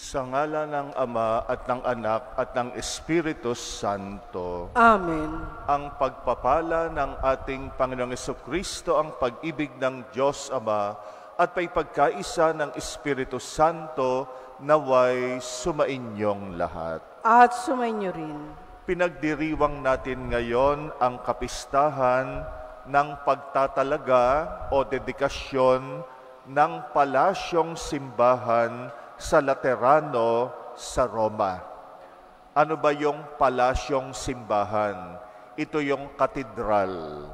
Sa ngala ng Ama at ng Anak at ng Espiritu Santo. Amen. Ang pagpapala ng ating Panginoong Jesucristo, ang pag-ibig ng Diyos Ama at may pagkaisa ng Espiritu Santo naway sumainyong lahat. At sumainyo rin. Pinagdiriwang natin ngayon ang kapistahan ng pagtatalaga o dedikasyon ng palasyong simbahan sa Laterano sa Roma. Ano ba yung palasyong simbahan? Ito yung katedral.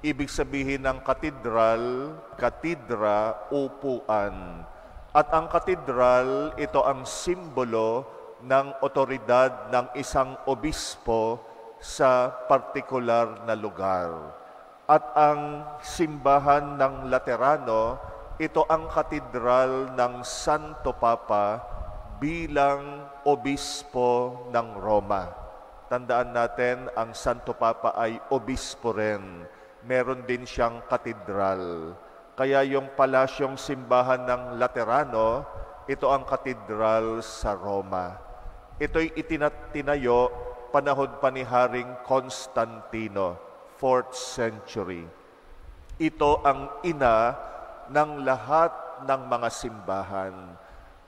Ibig sabihin ng katedral, katedra, upuan. At ang katedral, ito ang simbolo ng otoridad ng isang obispo sa partikular na lugar. At ang simbahan ng Laterano, ito ang katedral ng Santo Papa bilang obispo ng Roma. Tandaan natin, ang Santo Papa ay obispo rin. Meron din siyang katedral. Kaya yung palasyong simbahan ng Laterano, ito ang katedral sa Roma. Ito'y itinatinayo panahon pa ni Haring Constantino, 4th century. Ito ang ina ng lahat ng mga simbahan.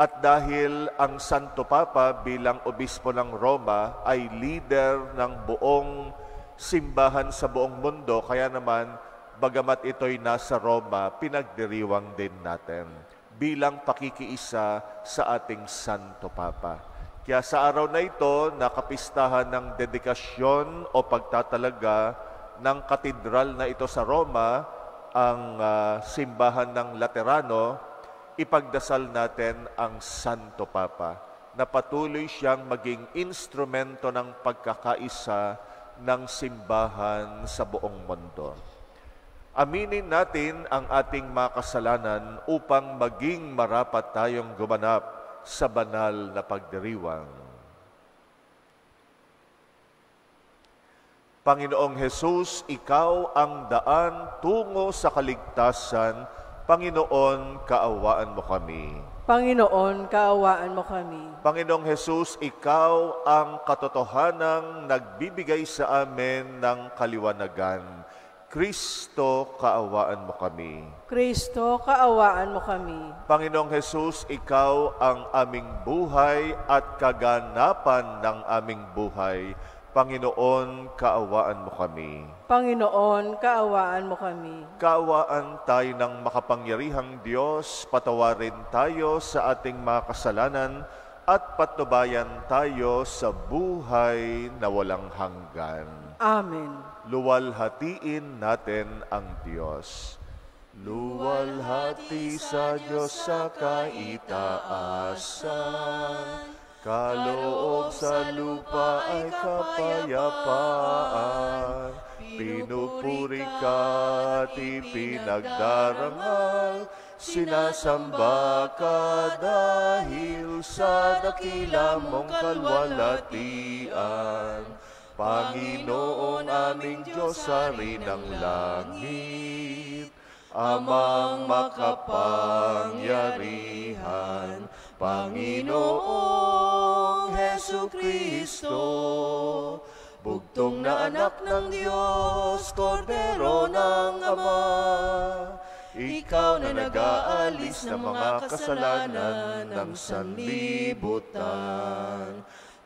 At dahil ang Santo Papa bilang obispo ng Roma ay leader ng buong simbahan sa buong mundo, kaya naman bagamat ito'y nasa Roma, pinagdiriwang din natin bilang pakikiisa sa ating Santo Papa. Kaya sa araw na ito, nakapistahan ng dedikasyon o pagtatalaga ng katedral na ito sa Roma, ang simbahan ng Laterano, ipagdasal natin ang Santo Papa na patuloy siyang maging instrumento ng pagkakaisa ng simbahan sa buong mundo. Aminin natin ang ating mga kasalanan upang maging marapat tayong gumanap sa banal na pagdiriwang. Panginoong Hesus, Ikaw ang daan tungo sa kaligtasan. Panginoon, kaawaan mo kami. Panginoon, kaawaan mo kami. Panginoong Hesus, Ikaw ang katotohanang nagbibigay sa amin ng kaliwanagan. Kristo, kaawaan mo kami. Kristo, kaawaan mo kami. Panginoong Hesus, Ikaw ang aming buhay at kaganapan ng aming buhay. Panginoon, kaawaan mo kami. Panginoon, kaawaan mo kami. Kaawaan tayo ng makapangyarihang Diyos, patawarin tayo sa ating mga kasalanan at patnubayan tayo sa buhay na walang hanggan. Amen. Luwalhatiin natin ang Diyos. Luwalhati sa Diyos sa kaitaasan, kaloob sa lupa ay kapayapaan. Pinupuri ka at ipinagdarangal, sinasamba ka dahil sa dakila mong kalwalhatian. Panginoon aming Diyos, Hari ng langit, Amang makapangyarihan, Panginoong Hesukristo, bugtong na anak ng Diyos, Kordero ng Ama. Ikaw na nag-aalis ng mga kasalanan ng sanlibutan.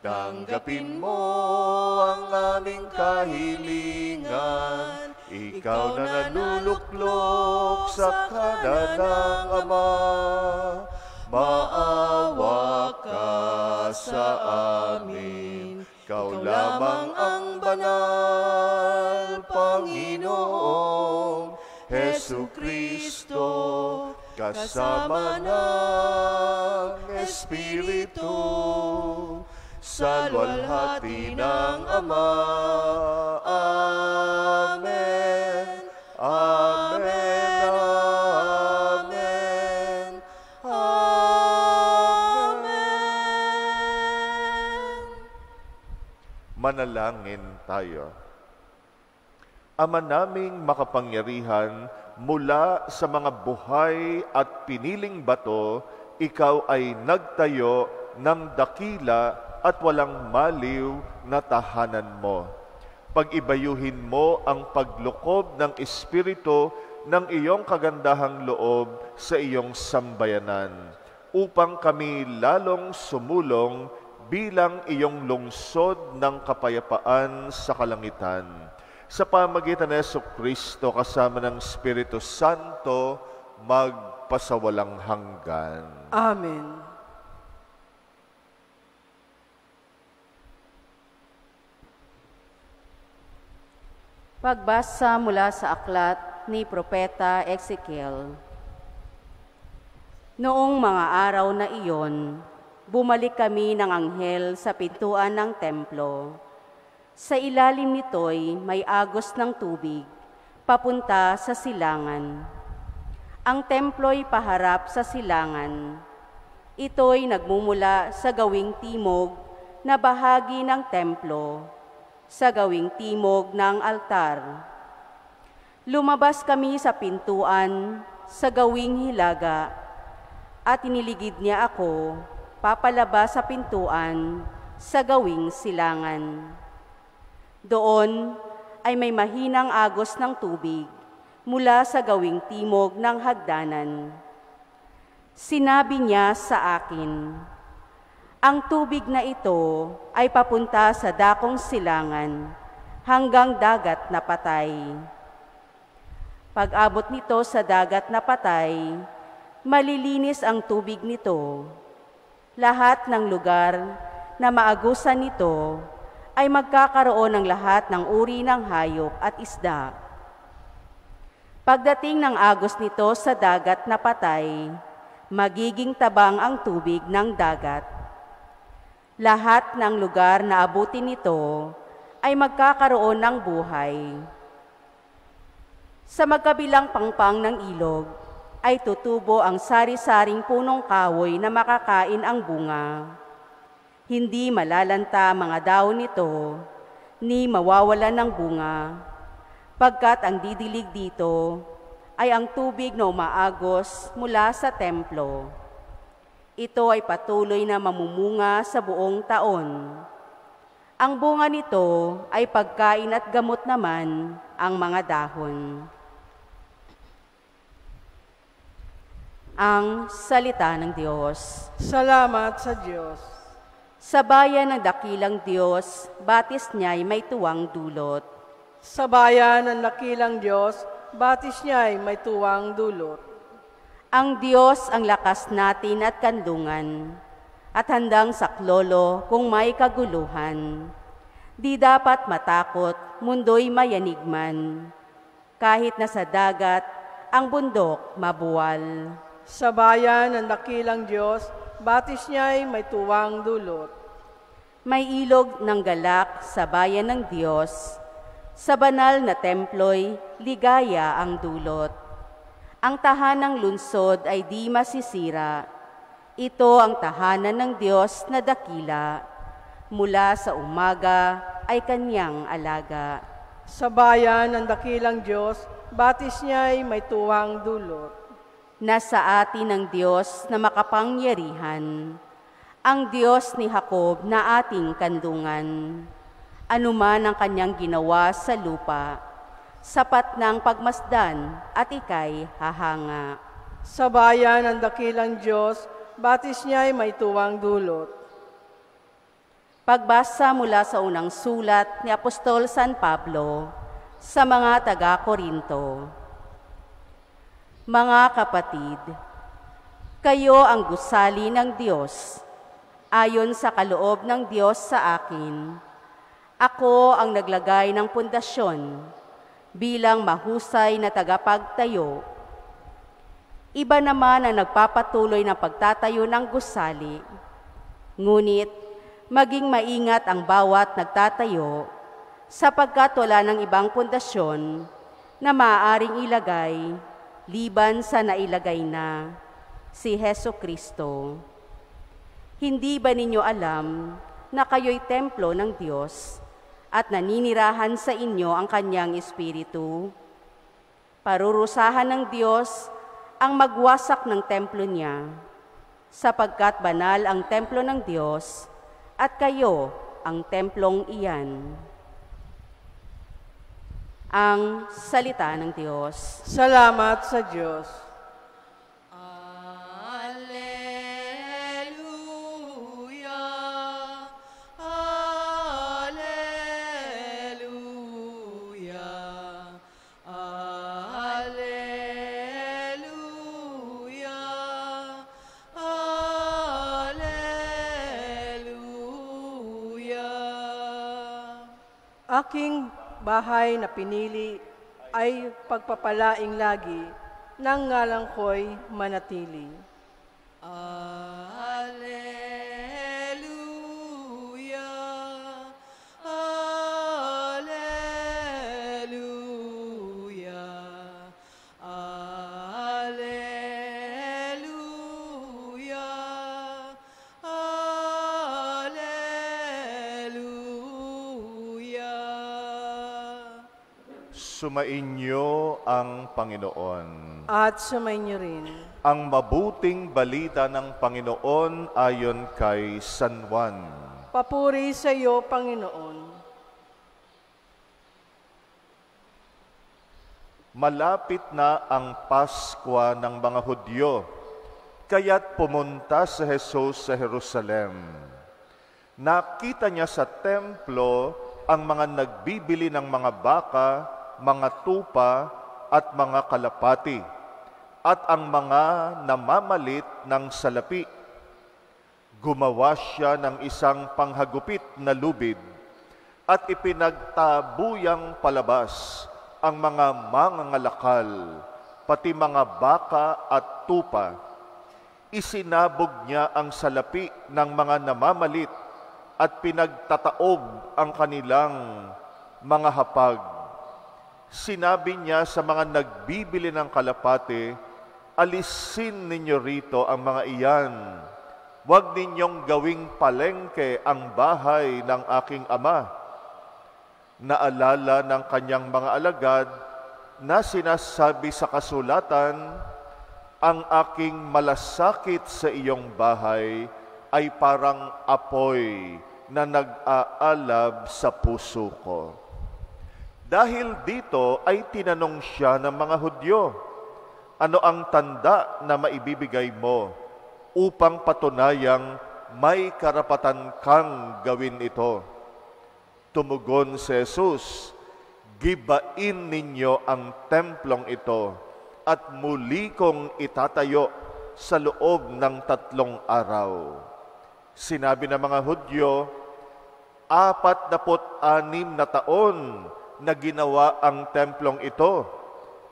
Tanggapin mo ang aming kahilingan. Ikaw na nanuluklok sa kanan ng Ama. Maawa ka sa amin. Ikaw lamang ang banal, Panginoong Hesukristo, kasama ng Espiritu, sa luwalhati ng Ama. Amen. Amen. Amen. Amen. Manalangin tayo. Ama naming makapangyarihan, mula sa mga buhay at piniling bato, ikaw ay nagtayo ng dakila at walang maliw na tahanan mo. Pag-ibayuhin mo ang paglukob ng Espiritu ng iyong kagandahang loob sa iyong sambayanan, upang kami lalong sumulong bilang iyong lungsod ng kapayapaan sa kalangitan. Sa pamagitan ni Jesucristo kasama ng Espiritu Santo, magpasawalang hanggan. Amen. Pagbasa mula sa aklat ni Propeta Ezekiel. Noong mga araw na iyon, bumalik kami ng anghel sa pintuan ng templo. Sa ilalim nito'y may agos ng tubig, papunta sa silangan. Ang templo'y paharap sa silangan. Ito'y nagmumula sa gawing timog na bahagi ng templo, sa gawing timog ng altar. Lumabas kami sa pintuan sa gawing hilaga at iniligid niya ako papalabas sa pintuan sa gawing silangan. Doon ay may mahinang agos ng tubig mula sa gawing timog ng hagdanan. Sinabi niya sa akin, ang tubig na ito ay papunta sa dakong silangan hanggang dagat na patay. Pag-abot nito sa dagat na patay, malilinis ang tubig nito. Lahat ng lugar na maagusan nito ay magkakaroon ng lahat ng uri ng hayop at isda. Pagdating ng agos nito sa dagat na patay, magiging tabang ang tubig ng dagat. Lahat ng lugar na abutin nito ay magkakaroon ng buhay. Sa magkabilang pangpang ng ilog ay tutubo ang sari-saring punong kahoy na makakain ang bunga. Hindi malalanta mga daon nito, ni mawawalan ng bunga, pagkat ang didilig dito ay ang tubig na umaagos mula sa templo. Ito ay patuloy na mamumunga sa buong taon. Ang bunga nito ay pagkain at gamot naman ang mga dahon. Ang salita ng Diyos. Salamat sa Diyos. Sa bayan ng dakilang Diyos, batis niya'y may tuwang dulot. Sa bayan ng dakilang Diyos, batis niya'y may tuwang dulot. Ang Diyos ang lakas natin at kandungan, at handang saklolo kung may kaguluhan. Di dapat matakot, mundo'y mayanigman, kahit na sa dagat ang bundok mabuwal. Sa bayan ng dakilang Diyos, batis niya'y may tuwang dulot. May ilog ng galak sa bayan ng Diyos, sa banal na templo'y ligaya ang dulot. Ang tahanang lungsod ay di masisira. Ito ang tahanan ng Diyos na dakila. Mula sa umaga ay kanyang alaga. Sa bayan ng dakilang Diyos, batis niya'y may tuwang dulot. Nasa atin ang Diyos na makapangyarihan, ang Diyos ni Jacob na ating kandungan. Anuman ang kanyang ginawa sa lupa, sapat ng pagmasdan at ika'y hahanga. Sa bayan ng dakilang Diyos, batis niya'y may tuwang dulot. Pagbasa mula sa unang sulat ni Apostol San Pablo sa mga taga-Korinto. Mga kapatid, kayo ang gusali ng Diyos, ayon sa kaloob ng Diyos sa akin. Ako ang naglagay ng pundasyon, bilang mahusay na tagapagtayo. Iba naman ang nagpapatuloy ng pagtatayo ng gusali. Ngunit, maging maingat ang bawat nagtatayo, sapagkat wala ng ibang pundasyon na maaaring ilagay, liban sa nailagay na, si Jesucristo. Hindi ba ninyo alam na kayo'y templo ng Diyos, at naninirahan sa inyo ang kanyang Espiritu? Parurusahan ng Diyos ang magwasak ng templo niya. sapagkat banal ang templo ng Diyos at kayo ang templong iyan. Ang salita ng Diyos. Salamat sa Diyos. Aking bahay na pinili ay pagpapalaing lagi, nang ngalan ko'y manatili. Alleluia, Alleluia, Alleluia, Alleluia. Sumainyo ang Panginoon. At sumainyo rin. Ang mabuting balita ng Panginoon ayon kay San Juan. Papuri sa iyo, Panginoon. Malapit na ang Paskwa ng mga Hudyo, kaya't pumunta si Jesus sa Jerusalem. Nakita niya sa templo ang mga nagbibili ng mga baka, mga tupa at mga kalapati, at ang mga namamalit ng salapi. Gumawa siya ng isang panghagupit na lubid at ipinagtabuyang palabas ang mga mangangalakal, pati mga baka at tupa. Isinabog niya ang salapi ng mga namamalit at pinagtataob ang kanilang mga hapag. Sinabi niya sa mga nagbibili ng kalapate, alisin ninyo rito ang mga iyan. Huwag ninyong gawing palengke ang bahay ng aking ama. Naalala ng kanyang mga alagad na sinasabi sa kasulatan, ang aking malasakit sa iyong bahay ay parang apoy na nag-aalab sa puso ko. Dahil dito ay tinanong siya ng mga Hudyo, ano ang tanda na maibibigay mo upang patunayang may karapatan kang gawin ito? Tumugon si Jesus, gibain ninyo ang templong ito at muli kong itatayo sa loob ng 3 araw. Sinabi ng mga Hudyo, 46 na taon na ginawa ang templong ito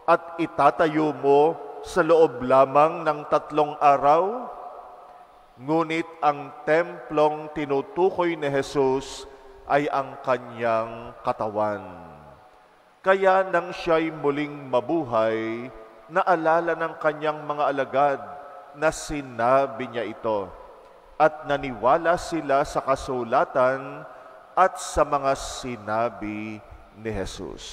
at itatayo mo sa loob lamang ng 3 araw? Ngunit ang templong tinutukoy ni Jesus ay ang kanyang katawan. Kaya nang siya'y muling mabuhay, naalala ng kanyang mga alagad na sinabi niya ito, at naniwala sila sa kasulatan at sa mga sinabi ni Jesus.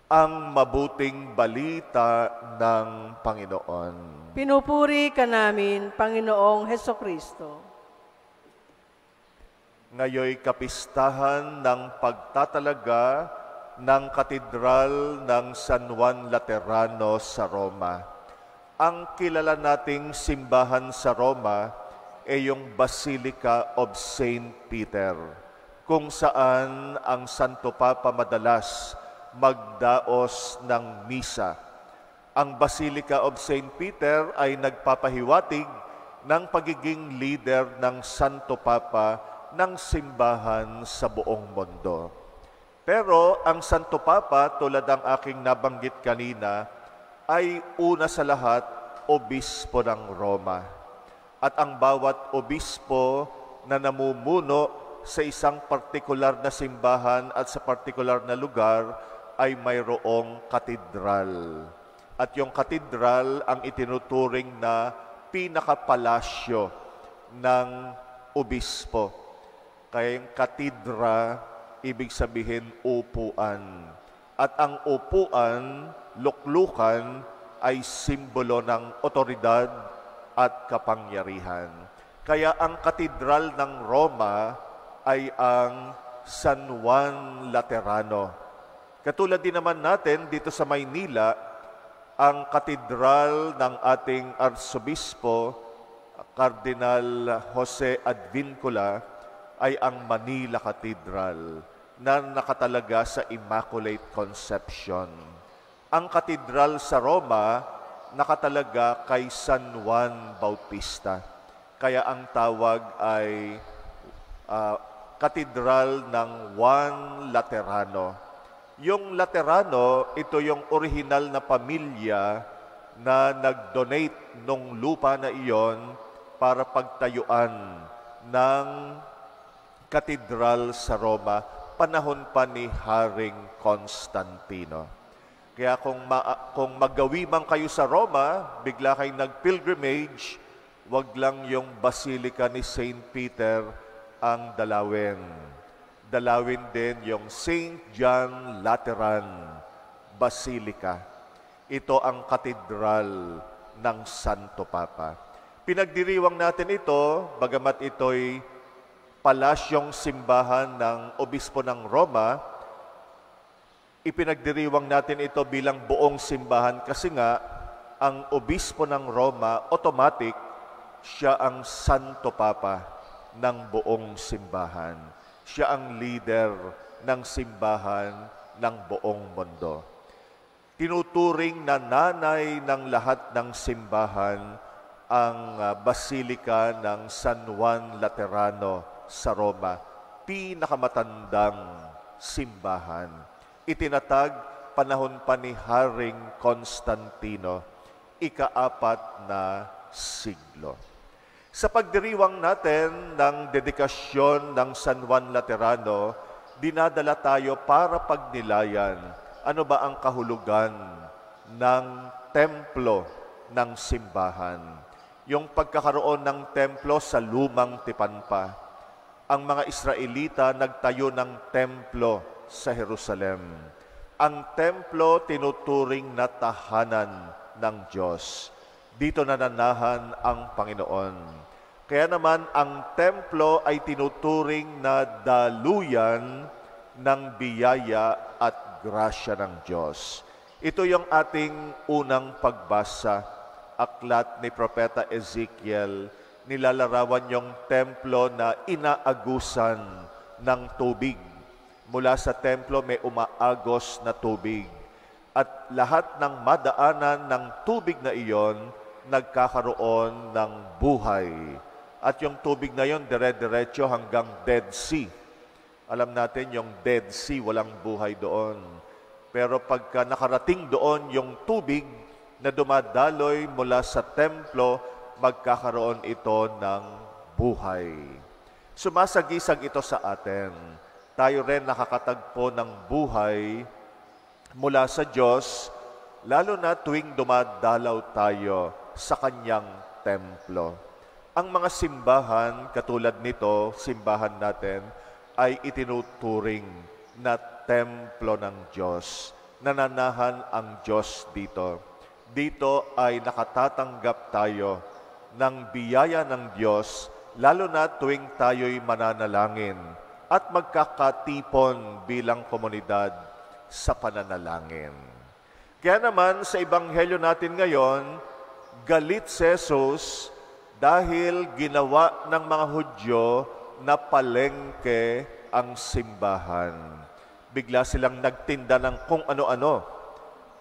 Ang mabuting balita ng Panginoon. Pinupuri ka namin, Panginoong Hesukristo. Ngayoy kapistahan ng pagtatalaga ng Katedral ng San Juan Laterano sa Roma. Ang kilala nating simbahan sa Roma ay yung Basilica of St. Peter, kung saan ang Santo Papa madalas magdaos ng misa. Ang Basilica of St. Peter ay nagpapahiwatig ng pagiging leader ng Santo Papa ng simbahan sa buong mundo. Pero ang Santo Papa, tulad ng aking nabanggit kanina, ay una sa lahat, obispo ng Roma. At ang bawat obispo na namumuno sa isang partikular na simbahan at sa partikular na lugar ay mayroong katedral. At yung katedral ang itinuturing na pinakapalasyo ng obispo. Kaya yung katedra, ibig sabihin upuan. At ang upuan, luklukan, ay simbolo ng otoridad at kapangyarihan. Kaya ang katedral ng Roma ay ang San Juan Laterano. Katulad din naman natin dito sa Maynila, ang katedral ng ating Arsobispo, Cardinal Jose Advincula, ay ang Manila Cathedral na nakatalaga sa Immaculate Conception. Ang katedral sa Roma nakatalaga kay San Juan Bautista. Kaya ang tawag ay Katedral ng Juan Laterano. Yung Laterano, ito yung orihinal na pamilya na nag-donate nung lupa na iyon para pagtayuan ng katedral sa Roma, panahon pa ni Haring Constantino. Kaya kung magawi man kayo sa Roma, bigla kayong nag-pilgrimage, wag lang yung Basilica ni St. Peter ang dalawin. Dalawin din yung St. John Lateran Basilica. Ito ang katedral ng Santo Papa. Pinagdiriwang natin ito, bagamat ito'y palasyong simbahan ng Obispo ng Roma, ipinagdiriwang natin ito bilang buong simbahan kasi nga, ang Obispo ng Roma, automatic, siya ang Santo Papa ng buong simbahan. Siya ang leader ng simbahan ng buong mundo. Tinuturing na nanay ng lahat ng simbahan ang Basilica ng San Juan Laterano sa Roma, pinakamatandang simbahan. Itinatag panahon pa ni Haring Constantino, ika-4 na siglo. Sa pagdiriwang natin ng dedikasyon ng San Juan Laterano, dinadala tayo para pagnilayan ano ba ang kahulugan ng templo ng simbahan. Yung pagkakaroon ng templo sa lumang Tipan pa. Ang mga Israelita nagtayo ng templo sa Jerusalem. Ang templo tinuturing na tahanan ng Diyos. Dito nananahan ang Panginoon. Kaya naman ang templo ay tinuturing na daluyan ng biyaya at grasya ng Diyos. Ito yung ating unang pagbasa, aklat ni Propeta Ezekiel. Nilalarawan yung templo na inaagusan ng tubig. Mula sa templo may umaagos na tubig. At lahat ng madaanan ng tubig na iyon, nagkakaroon ng buhay. At yung tubig na yon dire-diretso hanggang Dead Sea. Alam natin yung Dead Sea, walang buhay doon. Pero pagka nakarating doon yung tubig na dumadaloy mula sa templo, magkakaroon ito ng buhay. Sumasagisag ito sa atin. Tayo rin nakakatagpo ng buhay mula sa Diyos, lalo na tuwing dumadalaw tayo sa Kanyang templo. Ang mga simbahan, katulad nito, simbahan natin, ay itinuturing na templo ng Diyos. Nananahan ang Diyos dito. Dito ay nakatatanggap tayo ng biyaya ng Diyos, lalo na tuwing tayo'y mananalangin at magkakatipon bilang komunidad sa pananalangin. Kaya naman sa Ebanghelyo natin ngayon, galit si Jesus dahil ginawa ng mga Hudyo na palengke ang simbahan. Bigla silang nagtinda ng kung ano-ano,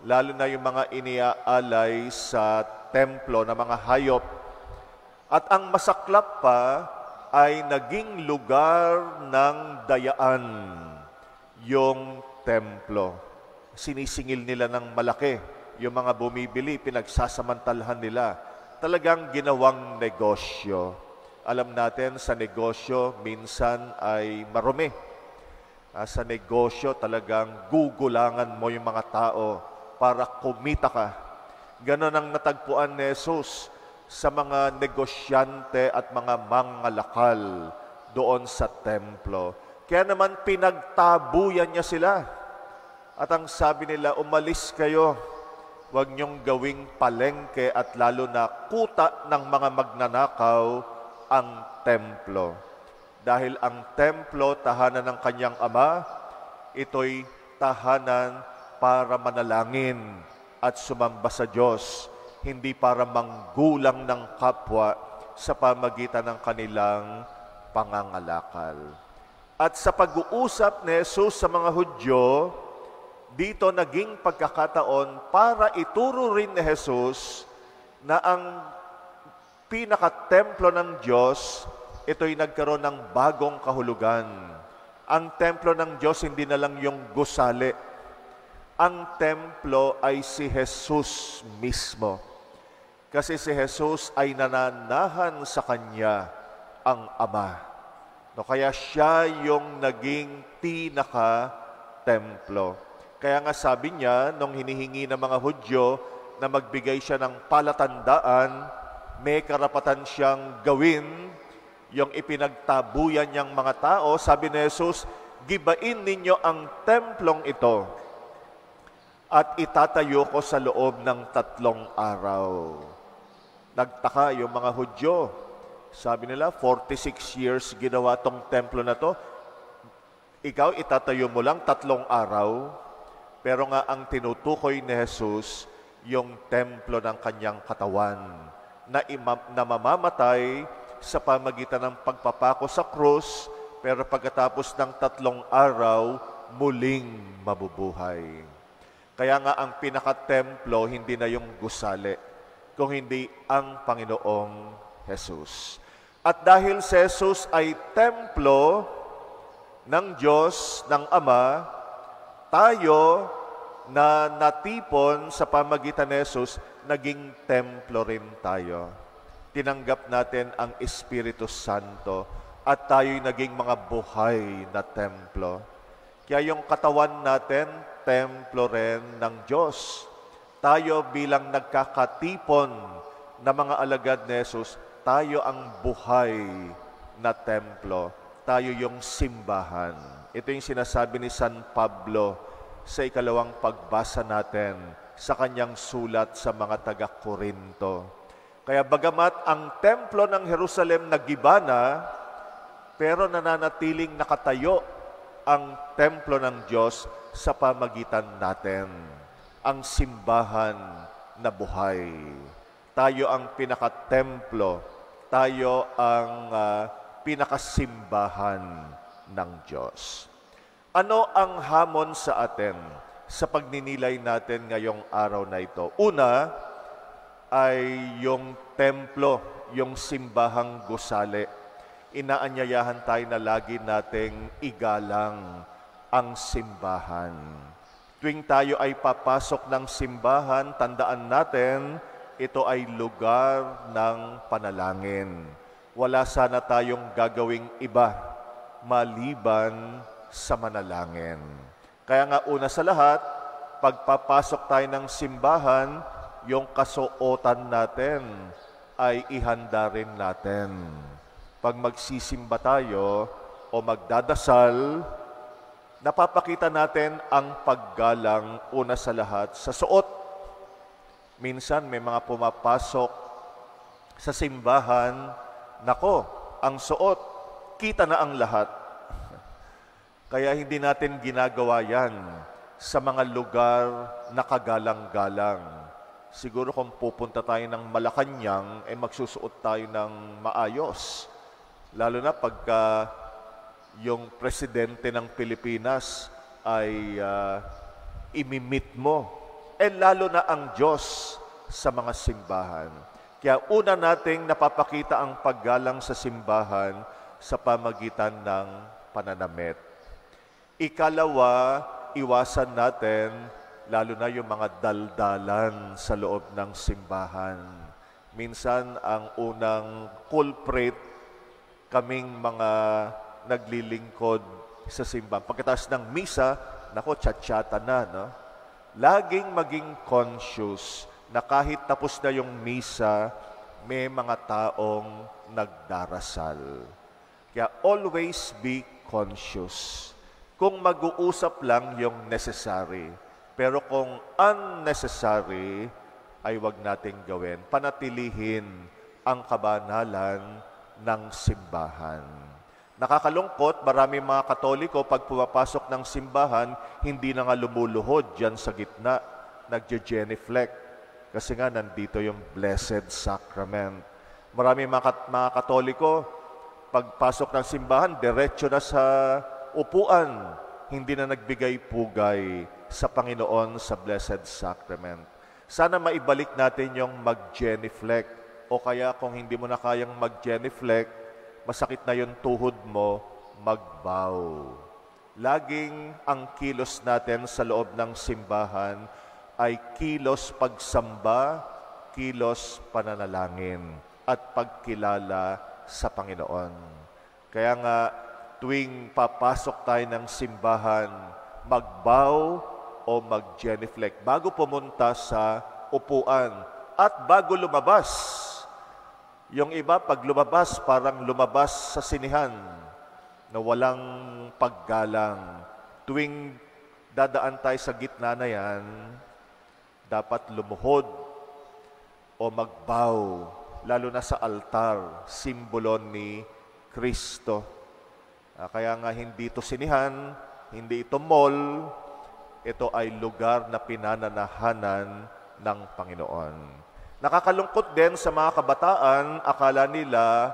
lalo na yung mga iniaalay sa templo na mga hayop. At ang masaklap pa ay naging lugar ng dayaan yung templo. Sinisingil nila ng malaki. Yung mga bumibili, pinagsasamantalahan nila. Talagang ginawang negosyo. Alam natin, sa negosyo, minsan ay marumi. Sa negosyo, talagang gugulangan mo yung mga tao para kumita ka. Ganon ang natagpuan ni Jesus sa mga negosyante at mga mangalakal doon sa templo. Kaya naman pinagtabuyan niya sila. At ang sabi nila, umalis kayo. huwag niyong gawing palengke at lalo na kuta ng mga magnanakaw ang templo. Dahil ang templo, tahanan ng kanyang Ama, ito'y tahanan para manalangin at sumamba sa Diyos, hindi para manggulang ng kapwa sa pamagitan ng kanilang pangangalakal. At sa pag-uusap ni Jesus sa mga Hudyo, dito naging pagkakataon para ituro rin ni Jesus na ang pinakatemplo ng Diyos, ito'y nagkaroon ng bagong kahulugan. Ang templo ng Diyos hindi na lang yung gusali. Ang templo ay si Jesus mismo. Kasi si Jesus ay nananahan sa Kanya ang Ama. No, kaya siya yung naging pinaka-templo. Kaya nga sabi niya, nung hinihingi ng mga Hudyo na magbigay siya ng palatandaan, may karapatan siyang gawin yung ipinagtabuyan niyang mga tao. Sabi ni Jesus, gibain ninyo ang templong ito at itatayo ko sa loob ng 3 araw. Nagtaka yung mga Hudyo. Sabi nila, 46 years ginawa tong templo na to. Ikaw, itatayo mo lang 3 araw. Pero nga ang tinutukoy ni Jesus, yung templo ng kanyang katawan na mamamatay sa pamagitan ng pagpapako sa krus, pero pagkatapos ng 3 araw, muling mabubuhay. Kaya nga ang pinaka-templo, hindi na yung gusali, kung hindi ang Panginoong Jesus. At dahil si Jesus ay templo ng Diyos, ng Ama, tayo na natipon sa pamagitan ni Jesus, naging templo rin tayo. Tinanggap natin ang Espiritu Santo at tayo'y naging mga buhay na templo. Kaya yung katawan natin, templo rin ng Diyos. Tayo bilang nagkakatipon na mga alagad ni Jesus, tayo ang buhay na templo. Tayo yung simbahan. Ito yung sinasabi ni San Pablo sa 2nd pagbasa natin sa kanyang sulat sa mga taga-Korinto. Kaya bagamat ang templo ng Jerusalem nagiba na, pero nananatiling nakatayo ang templo ng Diyos sa pamagitan natin, ang simbahan na buhay. Tayo ang pinaka-templo, tayo ang pinakasimbahan ng Diyos. Ano ang hamon sa atin sa pagninilay natin ngayong araw na ito? Una ay yung templo, yung simbahang gusali. Inaanyayahan tayo na lagi nating igalang ang simbahan. Tuwing tayo ay papasok ng simbahan, tandaan natin, ito ay lugar ng panalangin. Wala sana tayong gagawing iba maliban sa manalangin. Kaya nga una sa lahat, pagpapasok tayo ng simbahan, yung kasuotan natin ay ihanda rin natin. Pag magsisimba tayo o magdadasal, napapakita natin ang paggalang una sa lahat sa suot. Minsan may mga pumapasok sa simbahan, nako, ang suot, kita na ang lahat. Kaya hindi natin ginagawa yan sa mga lugar na kagalang-galang. Siguro kung pupunta tayo ng Malacanang, magsusuot tayo ng maayos. Lalo na pagka yung presidente ng Pilipinas ay imimit mo. Lalo na ang Diyos sa mga simbahan. Kaya una nating napapakita ang paggalang sa simbahan sa pamagitan ng pananamit. Ikalawa, iwasan natin, lalo na yung mga daldalan sa loob ng simbahan. Minsan, ang unang culprit, kaming mga naglilingkod sa simbahan. Pagkatapos ng misa, nako, tsatsata na, no? Laging maging conscious na kahit tapos na yung misa, may mga taong nagdarasal. Kaya always be conscious. Kung mag-uusap lang yung necessary, Pero kung unnecessary, ay wag nating gawin. Panatilihin ang kabanalan ng simbahan. Nakakalungkot, marami mga Katoliko pag pumapasok ng simbahan, hindi na nga lumuluhod dyan sa gitna, nagje-genuflect. Kasi nga nandito yung Blessed Sacrament. Marami mga Katoliko, pagpasok ng simbahan, diretso na sa upuan, hindi na nagbigay pugay sa Panginoon sa Blessed Sacrament. Sana maibalik natin yung mag-genuflect, o kaya kung hindi mo na kayang mag-genuflect, masakit na yung tuhod mo, mag-bow. Laging ang kilos natin sa loob ng simbahan ay kilos pagsamba, kilos pananalangin, at pagkilala sa Panginoon. Kaya nga, tuwing papasok tayo ng simbahan, mag-bow o mag-genuflect bago pumunta sa upuan at bago lumabas. Yung iba, pag lumabas, parang lumabas sa sinihan na walang paggalang. Tuwing dadaan tayo sa gitna na yan, dapat lumuhod o mag-bow, lalo na sa altar, simbolo ni Kristo. Kaya nga hindi ito sinihan, hindi ito mall, ito ay lugar na pinananahanan ng Panginoon. Nakakalungkot din sa mga kabataan, akala nila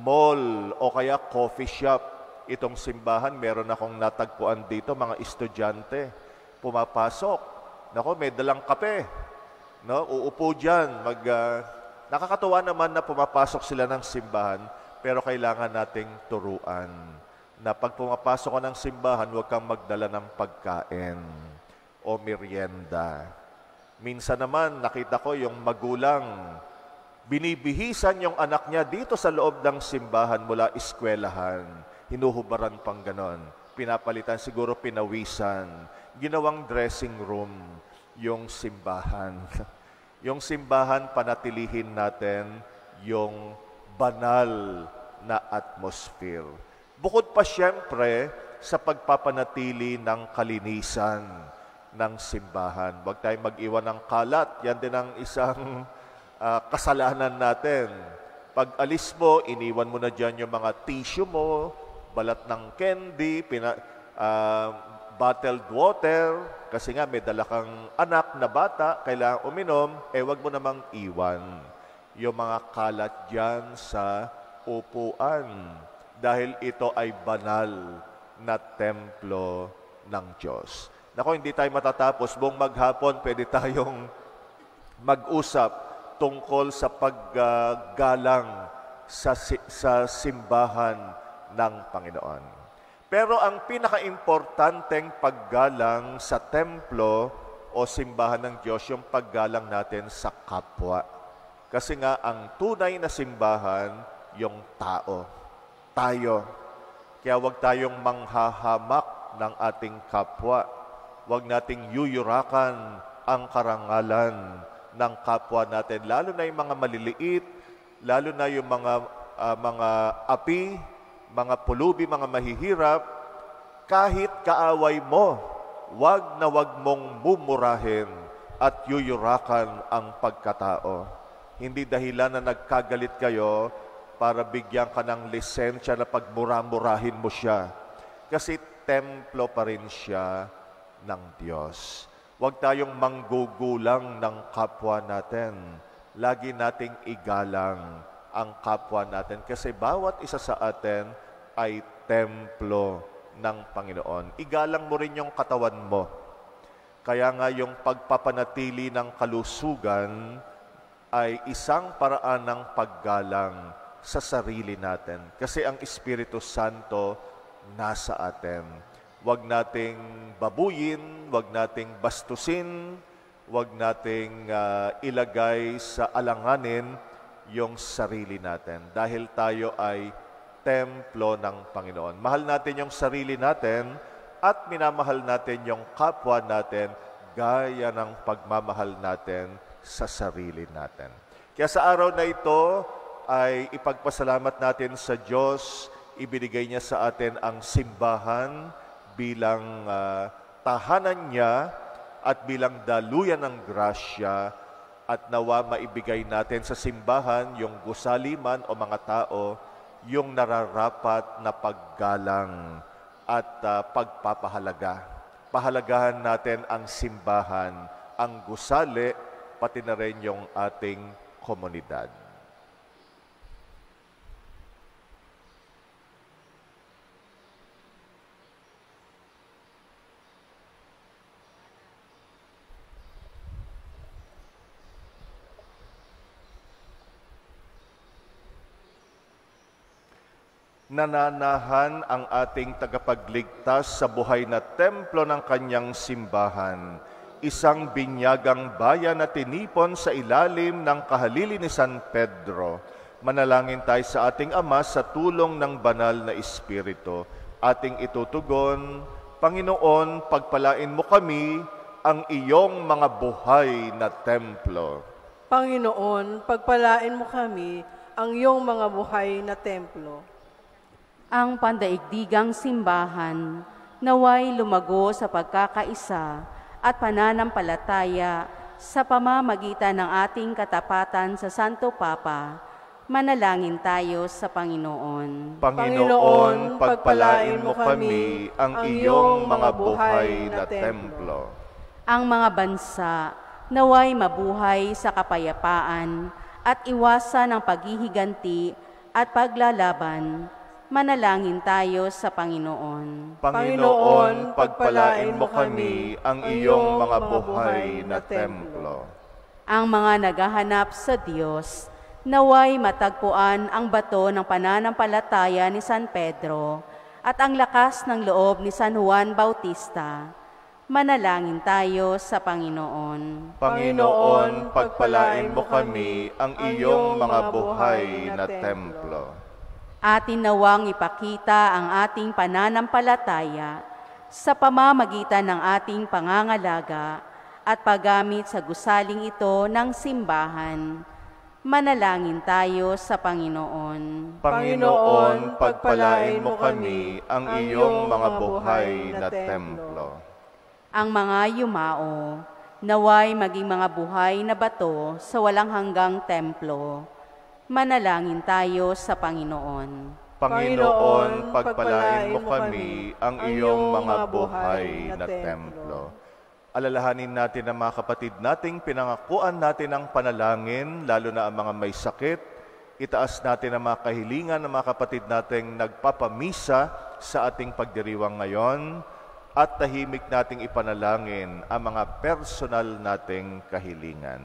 mall o kaya coffee shop. Itong simbahan, meron akong natagpuan dito, mga estudyante, pumapasok. Nako, may dalang kape. No? Uupo dyan. Nakakatuwa naman na pumapasok sila ng simbahan, pero kailangan nating turuan na pag pumapasok ka ng simbahan, huwag kang magdala ng pagkain o merienda. Minsan naman, nakita ko yung magulang, binibihisan yung anak niya dito sa loob ng simbahan mula eskwelahan. Hinuhubaran pang ganon. Pinapalitan, siguro pinawisan. Ginawang dressing room yung simbahan. Yung simbahan, panatilihin natin yung banal na atmosphere. Bukod pa siyempre sa pagpapanatili ng kalinisan ng simbahan. Huwag tayong mag-iwan ng kalat. Yan din ang isang kasalanan natin. Pag alis mo, iniwan mo na dyan yung mga tissue mo, balat ng candy, bottled water, kasi nga may dala kang anak na bata, kailangan uminom, wag mo namang iwan yung mga kalat dyan sa upuan. Dahil ito ay banal na templo ng Diyos. Naku, hindi tayo matatapos. Buong maghapon, pwede tayong mag-usap tungkol sa paggalang sa simbahan ng Panginoon. Pero ang pinaka-importanteng paggalang sa templo o simbahan ng Diyos, yung paggalang natin sa kapwa. Kasi nga, ang tunay na simbahan, yung tao. Tayo. Kaya huwag tayong manghahamak ng ating kapwa. Huwag nating yuyurakan ang karangalan ng kapwa natin. Lalo na yung mga maliliit, lalo na yung mga api, mga pulubi, mga mahihirap. Kahit kaaway mo, huwag na huwag mong mumurahin at yuyurakan ang pagkatao. Hindi dahilan na nagkagalit kayo para bigyan ka ng lisensya na pagmura-murahin mo siya. Kasi templo pa rin siya ng Diyos. Huwag tayong manggugulang ng kapwa natin. Lagi nating igalang ang kapwa natin. Kasi bawat isa sa atin ay templo ng Panginoon. Igalang mo rin yung katawan mo. Kaya nga yung pagpapanatili ng kalusugan ay isang paraan ng paggalang sa sarili natin. Kasi ang Espiritu Santo nasa atin. Huwag nating babuyin, huwag nating bastusin, huwag nating ilagay sa alanganin yung sarili natin. Dahil tayo ay templo ng Panginoon. Mahal natin yung sarili natin at minamahal natin yung kapwa natin gaya ng pagmamahal natin sa sarili natin. Kaya sa araw na ito, ay ipagpasalamat natin sa Diyos, ibinigay niya sa atin ang simbahan bilang tahanan niya at bilang daluyan ng grasya, at nawa maibigay natin sa simbahan yung gusali man o mga tao, yung nararapat na paggalang at pagpapahalaga. Pahalagahan natin ang simbahan, ang gusali, pati na rin yung ating komunidad. Nananahan ang ating tagapagligtas sa buhay na templo ng kanyang simbahan, isang binyagang bayan na tinipon sa ilalim ng kahalili ni San Pedro. Manalangin tayo sa ating Ama sa tulong ng banal na Espiritu. Ating itutugon, Panginoon, pagpalain mo kami ang iyong mga buhay na templo. Panginoon, pagpalain mo kami ang iyong mga buhay na templo. Ang pandaigdigang simbahan naway lumago sa pagkakaisa at pananampalataya sa pamamagitan ng ating katapatan sa Santo Papa. Manalangin tayo sa Panginoon. Panginoon, pagpalain mo kami ang iyong mga buhay na templo. Ang mga bansa naway mabuhay sa kapayapaan at iwasan ang paghihiganti at paglalaban. Manalangin tayo sa Panginoon. Panginoon, pagpalain mo kami ang iyong mga buhay na templo. Ang mga naghahanap sa Diyos, naway matagpuan ang bato ng pananampalataya ni San Pedro at ang lakas ng loob ni San Juan Bautista. Manalangin tayo sa Panginoon. Panginoon, pagpalain mo kami ang iyong mga buhay na templo. Atin nawang ipakita ang ating pananampalataya sa pamamagitan ng ating pangangalaga at paggamit sa gusaling ito ng simbahan. Manalangin tayo sa Panginoon. Panginoon, pagpalain mo kami ang iyong mga buhay na templo. Ang mga yumao, naway maging mga buhay na bato sa walang hanggang templo. Manalangin tayo sa Panginoon. Panginoon, pagpalain mo kami ang iyong mga buhay na templo. Alalahanin natin ang mga kapatid nating pinangakuan natin ang panalangin, lalo na ang mga may sakit. Itaas natin ang mga kahilingan ng mga kapatid nating nagpapamisa sa ating pagdiriwang ngayon at tahimik nating ipanalangin ang mga personal nating kahilingan.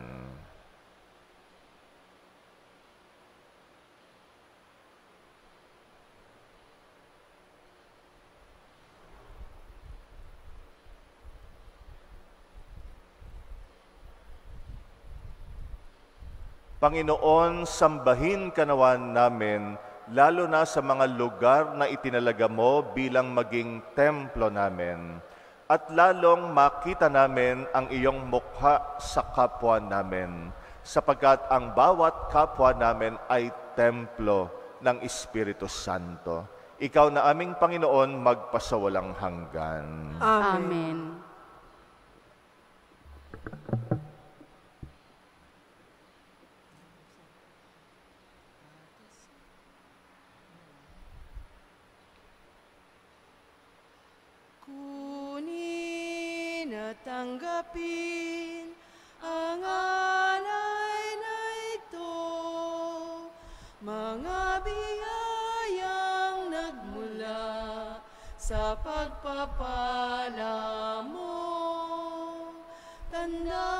Panginoon, sambahin ka naman namin, lalo na sa mga lugar na itinalaga mo bilang maging templo namin. At lalong makita namin ang iyong mukha sa kapwa namin, sapagkat ang bawat kapwa namin ay templo ng Espiritu Santo. Ikaw na aming Panginoon, magpasawalang hanggan. Amen. Tanggapin ang alay na ito, mga biyayang nagmula sa pagpapala mo. Tanda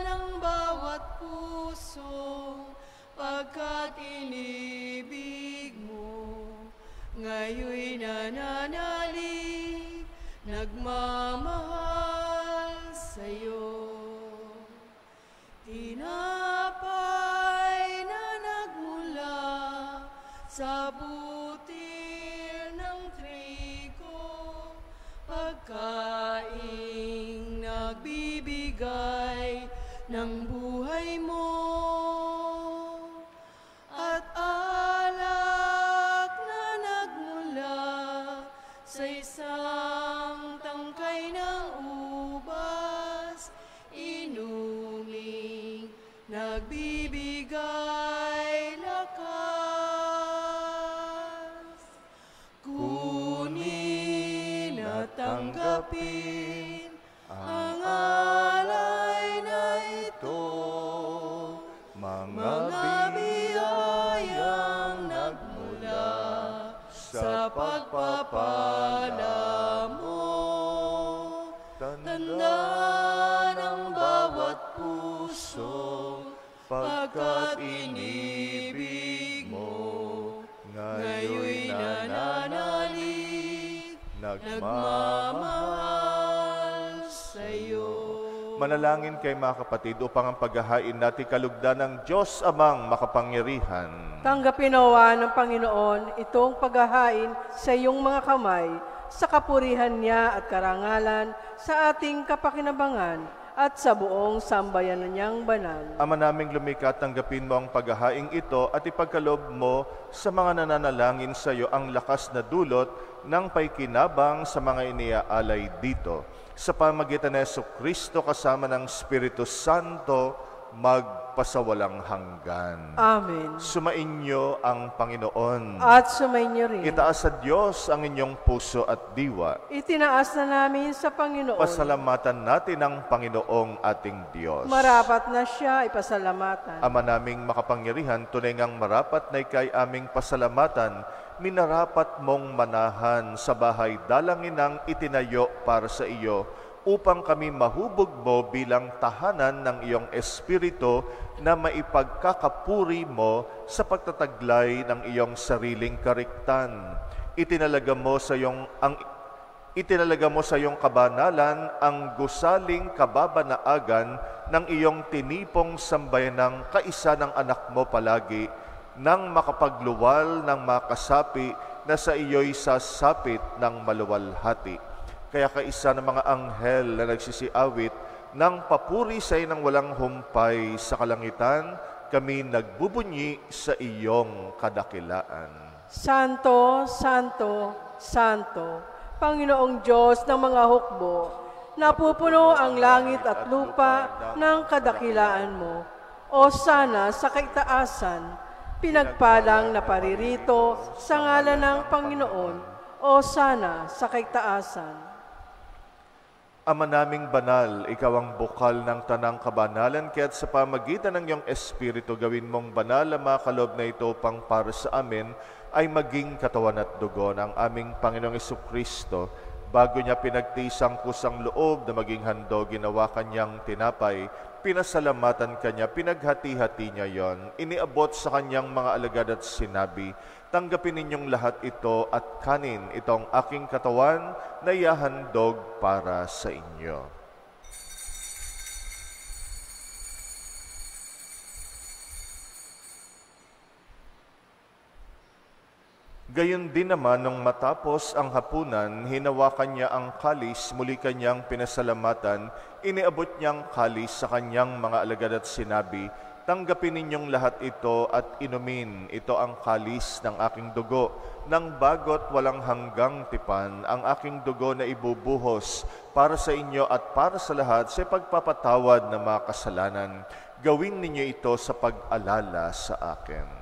ng bawat puso, pagkat inibig mo, ngayon'y nananalig, nagmamahal sa'yo. Tinapay na nagmula sa butil ng trigo, pagkaing nagbibigay ng buhay mo. At alak na nagmula sa isang tangkay ng ubas, tanggapin ang alay na ito. Mga Biyayang nagmula sa pagpapala mo. Tanda ng bawat puso, pagkat inibig mo, ngayon'y nananalig, nagmamahal sa'yo. Manalangin kay mga kapatid upang ang paghahain natin kalugdan ng Diyos Amang makapangyarihan. Tanggapin nawa ng Panginoon itong paghahain sa iyong mga kamay, sa kapurihan niya at karangalan, sa ating kapakinabangan, at sa buong sambayanan niyang banal. Ama naming lumikha, tanggapin mo ang paghahaing ito at ipagkaloob mo sa mga nananalangin sa iyo ang lakas na dulot ng paikinabang sa mga iniaalay dito. Sa pamagitan ni Jesucristo kasama ng Espiritu Santo, magpasawalang hanggan. Amen. Sumainyo ang Panginoon. At sumainyo rin. Itaas sa Diyos ang inyong puso at diwa. Itinaas na namin sa Panginoon. Pasalamatan natin ang Panginoong ating Diyos. Marapat na siya ipasalamatan. Ama naming makapangyarihan, tunay ngang marapat na ikay aming pasalamatan, minarapat mong manahan sa bahay dalangin ng itinayo para sa iyo, upang kami mahubog mo bilang tahanan ng iyong Espiritu na maipagkakapuri mo sa pagtataglay ng iyong sariling kariktan. Itinalaga mo sa iyong kabanalan ang gusaling kababanaagan ng iyong tinipong sambayanang kaisa ng anak mo palagi, nang makapagluwal ng makasapi na sa iyo'y sasapit ng maluwalhati. Kaya kaisa ng mga anghel na nagsisiawit ng papuri sa ng walang humpay sa kalangitan, kami nagbubunyi sa iyong kadakilaan. Santo, Santo, Santo, Panginoong Diyos ng mga hukbo, napupuno ang langit at lupa ng kadakilaan mo. O sana sa kaitaasan, pinagpalang na paririto sa ngalan ng Panginoon. O sana sa kaitaasan. Ama naming banal, ikaw ang bukal ng tanang kabanalan, kaya't sa pamagitan ng iyong Espiritu, gawin mong banal ang mga kaloob na ito pang para sa amin, ay maging katawan at dugo ng aming Panginoong Jesucristo. Bago niya pinagtisang kusang loob na maging handog, ginawa kanyang tinapay, pinasalamatan kanya, pinaghati-hati niya yon, iniabot sa kanyang mga alagad at sinabi, tanggapin ninyong lahat ito at kanin, itong aking katawan na ihahandog para sa inyo. Gayon din naman nung matapos ang hapunan, hinawakan niya ang kalis, muli kanyang pinasalamatan, iniabot niyang kalis sa kanyang mga alagad at sinabi, tanggapin ninyong lahat ito at inumin, ito ang kalis ng aking dugo, ng bagot walang hanggang tipan, ang aking dugo na ibubuhos para sa inyo at para sa lahat sa pagpapatawad ng mga kasalanan. Gawin ninyo ito sa pag-alala sa akin.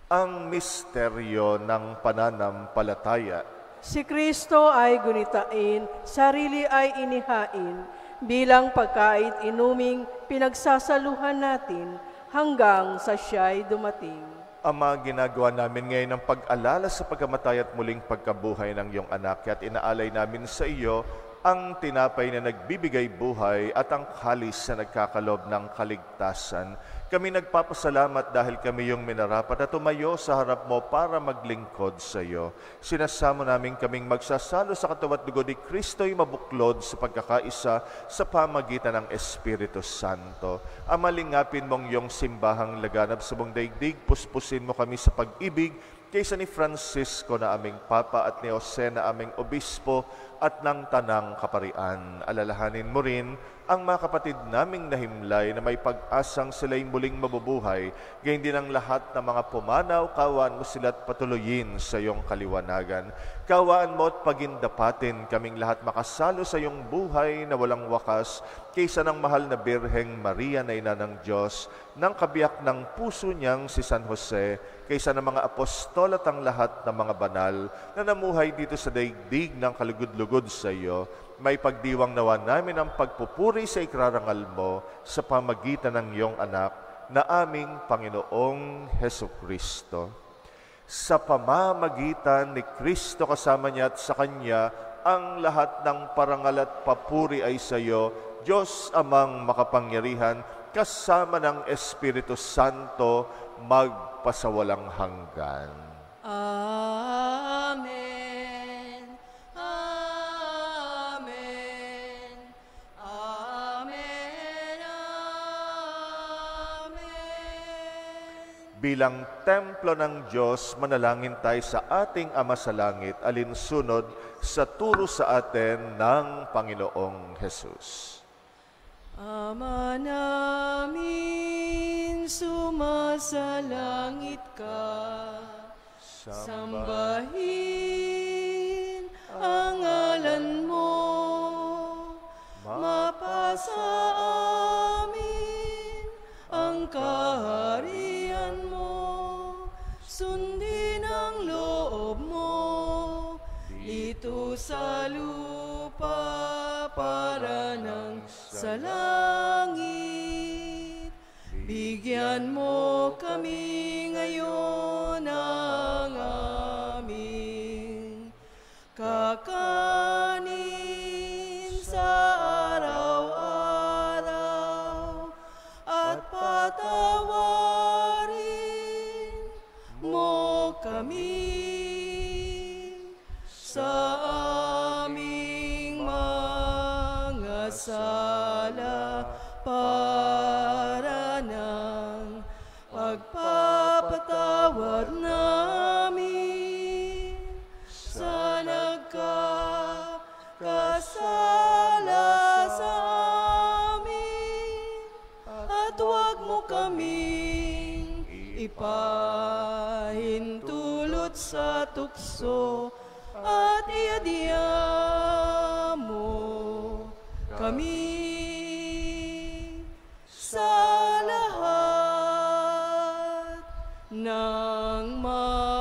Ang misteryo ng pananampalataya. Si Kristo ay gunitain, sarili ay inihain, bilang pagkait inuming pinagsasaluhan natin hanggang sa siya'y dumating. Ama, ginagawa namin ngayon ang pag-alala sa pagkamatay at muling pagkabuhay ng iyong anak, at inaalay namin sa iyo ang tinapay na nagbibigay buhay at ang kalis na nagkakalob ng kaligtasan. Kami nagpapasalamat dahil kami yung minarapat at tumayo sa harap mo para maglingkod sa iyo. Sinasamo namin kaming magsasalo sa katawan at dugo ni Kristo'y mabuklod sa pagkakaisa sa pamagitan ng Espiritu Santo. Amalingapin mong iyong simbahang laganap sa buong daigdig, puspusin mo kami sa pag-ibig kaysa ni Francisco na aming Papa at ni Jose na aming Obispo at ng Tanang Kaparian. Alalahanin mo rin ang mga kapatid naming nahimlay na may pag-asang sila'y muling mabubuhay, gayon din ang lahat ng mga pumanaw, kawaan mo sila't patuloyin sa iyong kaliwanagan. Kawaan mo at pagindapatin kaming lahat makasalo sa iyong buhay na walang wakas, kaysa ng mahal na Birheng Maria na Ina ng Diyos, ng kabiyak ng puso niyang si San Jose, kaysa ng mga apostol at ang lahat ng mga banal na namuhay dito sa daigdig ng kalugod-lugod sa iyo, may pagdiwang nawa namin ang pagpupuri sa ikrarangal mo sa pamagitan ng iyong anak na aming Panginoong Hesukristo. Sa pamamagitan ni Kristo kasama niya at sa Kanya, ang lahat ng parangal at papuri ay sa iyo, Diyos amang makapangyarihan, kasama ng Espiritu Santo, magpasawalang hanggan. Amen. Amen. Amen. Amen. Bilang templo ng Diyos, manalangin tayo sa ating Ama sa Langit, alinsunod sa turo sa atin ng Panginoong Hesus. Ama namin, sumasalangit ka, sambahin ang ngalan mo, mapasa amin ang kaharian mo, sundin ang loob mo, dito sa lupa para ng sa langit. Bigyan mo kami ngayon ng aming kakanin sa araw-araw, at patawarin mo kami sa aming mga sala, para ng pagpapatawad namin sa nagkakasala sa amin, at huwag mo kaming ipahintulot sa tukso, at iadya mo kami sa lahat ng masama.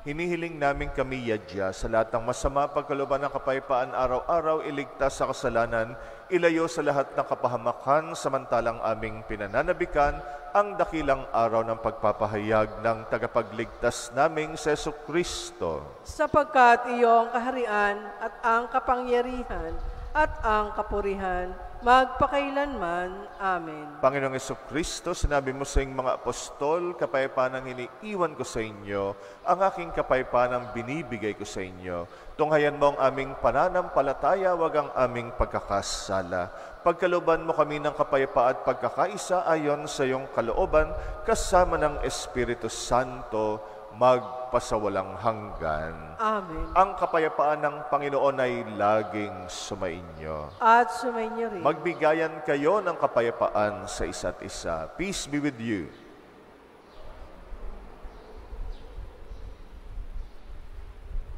Hinihiling namin kami, Yadya, sa lahat ng masama, pagkalooban ng kapayapaan, araw-araw iligtas sa kasalanan, ilayo sa lahat ng kapahamakan, samantalang aming pinananabikan ang dakilang araw ng pagpapahayag ng tagapagligtas naming si Jesucristo. Sapagkat iyong kaharian at ang kapangyarihan at ang kapurihan, magpakailanman. Amen. Panginoong Jesucristo, sinabi mo sa iyong mga apostol, kapayapaan ang iniiwan ko sa inyo, ang aking kapayapaan ang binibigay ko sa inyo. Tunghayan mo ang aming pananampalataya, wag ang aming pagkakasala. Pagkalooban mo kami ng kapayapaan at pagkakaisa ayon sa iyong kalooban, kasama ng Espiritu Santo, magpasawalang hanggan. Amen. Ang kapayapaan ng Panginoon ay laging sumainyo. At sumainyo rin. Magbigayan kayo ng kapayapaan sa isa't isa. Peace be with you.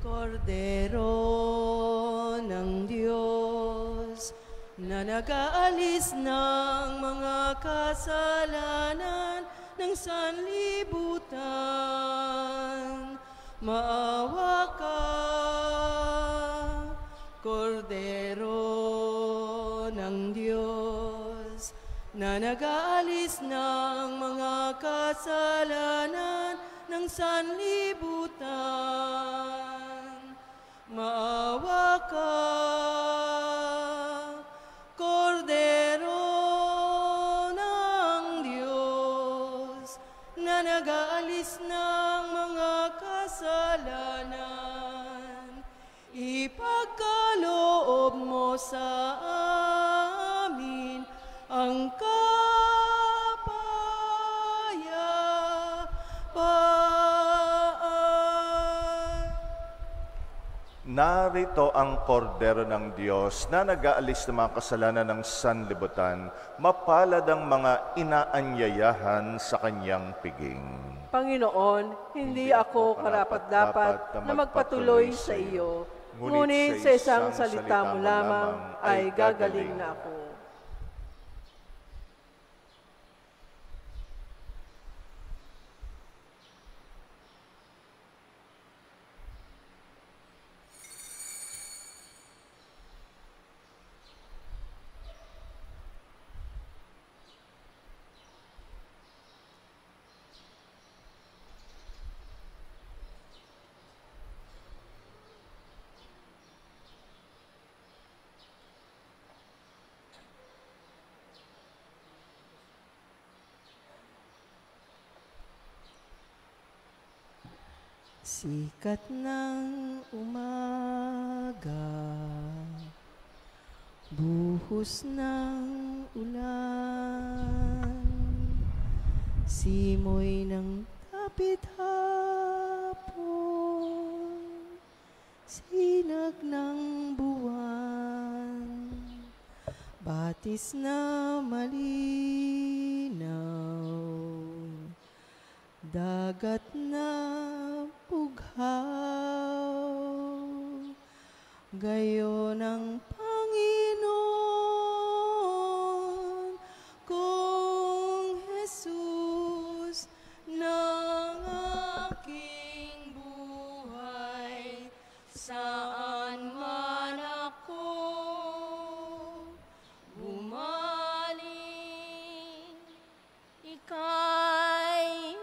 Kordero ng Diyos, na nag-aalis ng mga kasalanan ng sanlibutan, maawa ka. Kordero ng Diyos, na nag-aalis ng mga kasalanan ng sanlibutan, maawa ka. Kordero ng Diyos, na nag-aalis ng mga kasalanan, ipagkaloob mo sa amin ang kapayapaan. Narito ang kordero ng Diyos na nag-aalis ng mga kasalanan ng sanlibutan. Mapalad ang mga inaanyayahan sa kanyang piging. Panginoon, hindi ako karapat-dapat na magpatuloy sa iyo, ngunit sa isang salita mo lamang ay gagaling na ako. Sikat ng umaga, buhos ng ulan, simoy ng tapit hapon, sinag ng buwan, batis na malinaw, dagat na bughaw, gayon ang Panginoon kong Jesus ng aking buhay, saan man ako bumaling, ika'y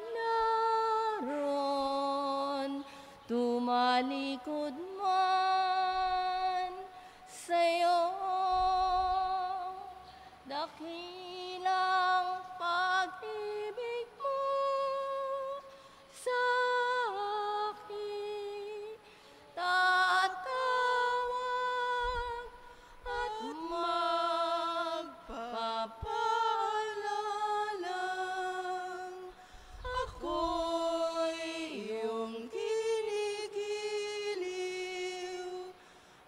naroon, tumalikod man sa'yo, dakilang pag-ibig mo sa akin, tatawag at magpapalalang, ako'y iyong ginigiliw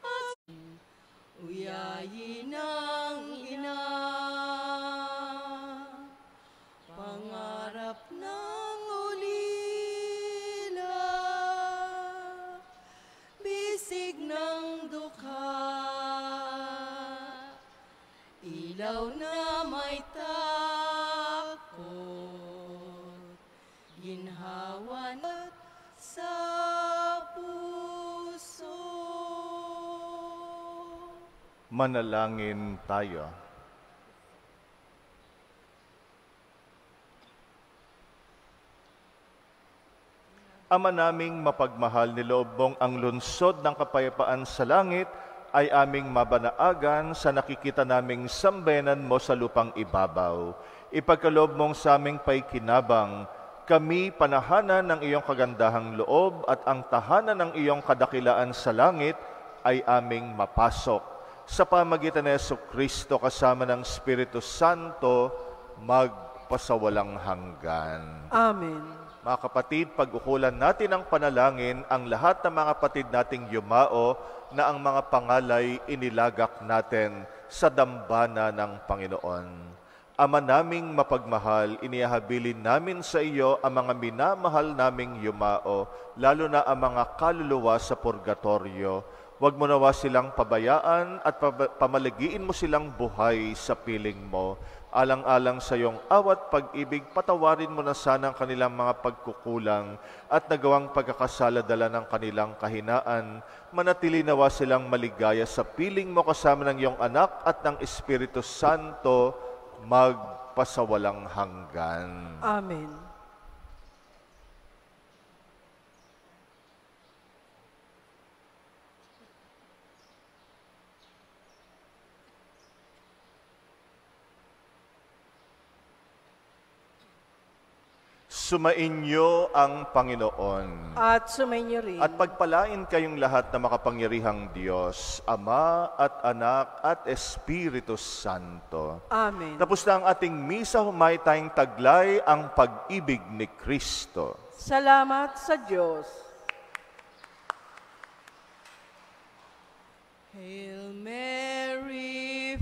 at uyayin ng ina, pangarap ng ulila, bisig ng dukha, ilaw na may takot, ginhawa sa puso. Manalangin tayo. Ama naming mapagmahal, niloob mong ang lunsod ng kapayapaan sa langit ay aming mabanaagan sa nakikita naming sambayanan mo sa lupang ibabaw. Ipagkaloob mong sa aming paikinabang, kami panahanan ng iyong kagandahang loob at ang tahanan ng iyong kadakilaan sa langit ay aming mapasok. Sa pamagitan ni Jesucristo kasama ng Espiritu Santo, magpasawalang hanggan. Amen. Mga kapatid, pag-ukulan natin ang panalangin, ang lahat ng mga kapatid nating yumao na ang mga pangalay inilagak natin sa dambana ng Panginoon. Ama naming mapagmahal, inihabilin namin sa iyo ang mga minamahal naming yumao, lalo na ang mga kaluluwa sa purgatorio. Huwag mo nawa silang pabayaan at pamalagiin mo silang buhay sa piling mo. Alang-alang sa iyong awat pag-ibig, patawarin mo na sana ang kanilang mga pagkukulang at nagawang pagkakasala dala ng kanilang kahinaan. Manatili nawa silang maligaya sa piling mo kasama ng iyong anak at ng Espiritu Santo, magpasawalang hanggan. Amen. Sumainyo ang Panginoon. At sumainyo rin. At pagpalain kayong lahat na makapangyarihang Diyos, Ama at Anak at Espiritu Santo. Amen. Tapos na ang ating misa, humay tayong taglay ang pag-ibig ni Kristo. Salamat sa Diyos. Hail Mary,